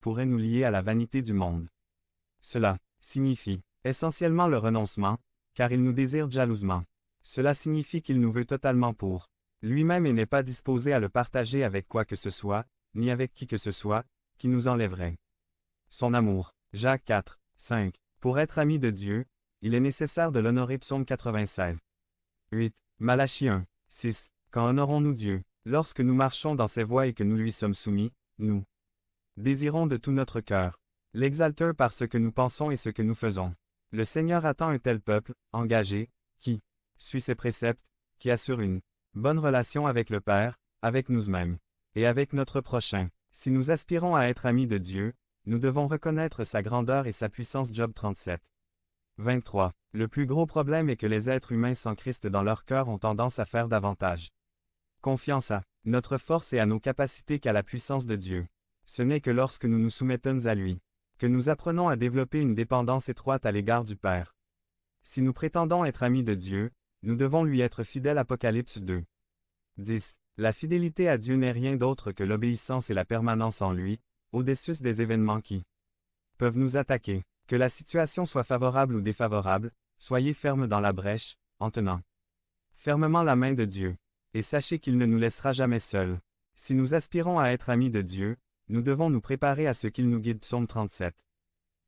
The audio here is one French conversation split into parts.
pourrait nous lier à la vanité du monde. Cela signifie essentiellement le renoncement, car il nous désire jalousement. Cela signifie qu'il nous veut totalement pour lui-même et n'est pas disposé à le partager avec quoi que ce soit, ni avec qui que ce soit, qui nous enlèverait son amour. Jacques 4, 5. Pour être ami de Dieu, il est nécessaire de l'honorer. Psaume 96. 8. Malachie 1, 6. Quand honorons-nous Dieu? Lorsque nous marchons dans ses voies et que nous lui sommes soumis, nous désirons de tout notre cœur l'exalter par ce que nous pensons et ce que nous faisons. Le Seigneur attend un tel peuple, engagé, qui suit ses préceptes, qui assure une bonne relation avec le Père, avec nous-mêmes, et avec notre prochain. Si nous aspirons à être amis de Dieu, nous devons reconnaître sa grandeur et sa puissance. Job 37. 23. Le plus gros problème est que les êtres humains sans Christ dans leur cœur ont tendance à faire davantage confiance à notre force et à nos capacités qu'à la puissance de Dieu. Ce n'est que lorsque nous nous soumettons à lui que nous apprenons à développer une dépendance étroite à l'égard du Père. Si nous prétendons être amis de Dieu, nous devons lui être fidèles. Apocalypse 2. 10. La fidélité à Dieu n'est rien d'autre que l'obéissance et la permanence en lui, au-dessus des événements qui peuvent nous attaquer. Que la situation soit favorable ou défavorable, soyez fermes dans la brèche, en tenant fermement la main de Dieu. Et sachez qu'il ne nous laissera jamais seuls. Si nous aspirons à être amis de Dieu, nous devons nous préparer à ce qu'il nous guide. Psaume 37.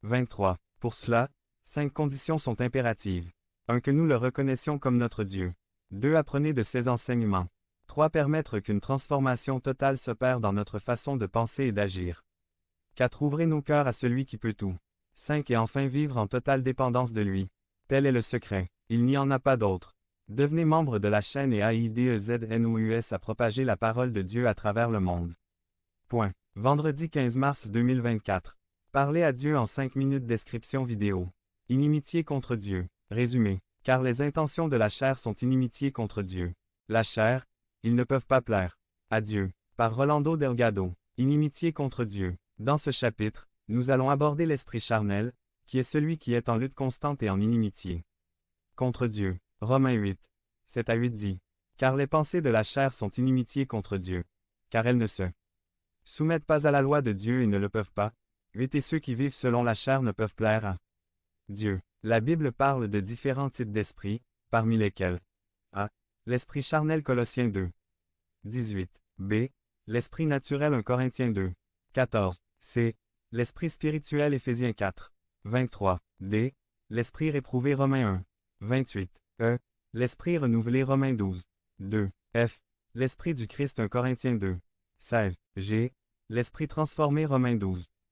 23. Pour cela, 5 conditions sont impératives. 1. Que nous le reconnaissions comme notre Dieu. 2. Apprenez de ses enseignements. 3. Permettre qu'une transformation totale s'opère dans notre façon de penser et d'agir. 4. Ouvrez nos cœurs à celui qui peut tout. 5. Et enfin vivre en totale dépendance de lui. Tel est le secret. Il n'y en a pas d'autre. Devenez membre de la chaîne et AIDEZNOUS à propager la parole de Dieu à travers le monde. Point. Vendredi 15 mars 2024. Parlez à Dieu en 5 minutes. Description vidéo. Inimitié contre Dieu. Résumé. Car les intentions de la chair sont inimitié contre Dieu. La chair, ils ne peuvent pas plaire à Dieu. Par Rolando Delgado. Inimitié contre Dieu. Dans ce chapitre, nous allons aborder l'esprit charnel, qui est celui qui est en lutte constante et en inimitié contre Dieu. Romains 8. 7 à 8 dit. Car les pensées de la chair sont inimitié contre Dieu. Car elles ne se soumettent pas à la loi de Dieu et ne le peuvent pas. 8 Et ceux qui vivent selon la chair ne peuvent plaire à Dieu. La Bible parle de différents types d'esprits, parmi lesquels a. L'esprit charnel. Colossiens 2. 18. B. L'esprit naturel. 1 Corinthiens 2. 14. C. L'esprit spirituel. Éphésiens 4. 23. D. L'esprit réprouvé. Romains 1. 28. E. L'esprit renouvelé. Romains 12. 2. F. L'esprit du Christ. 1 Corinthiens 2. 16. G. L'esprit transformé. Romains 12.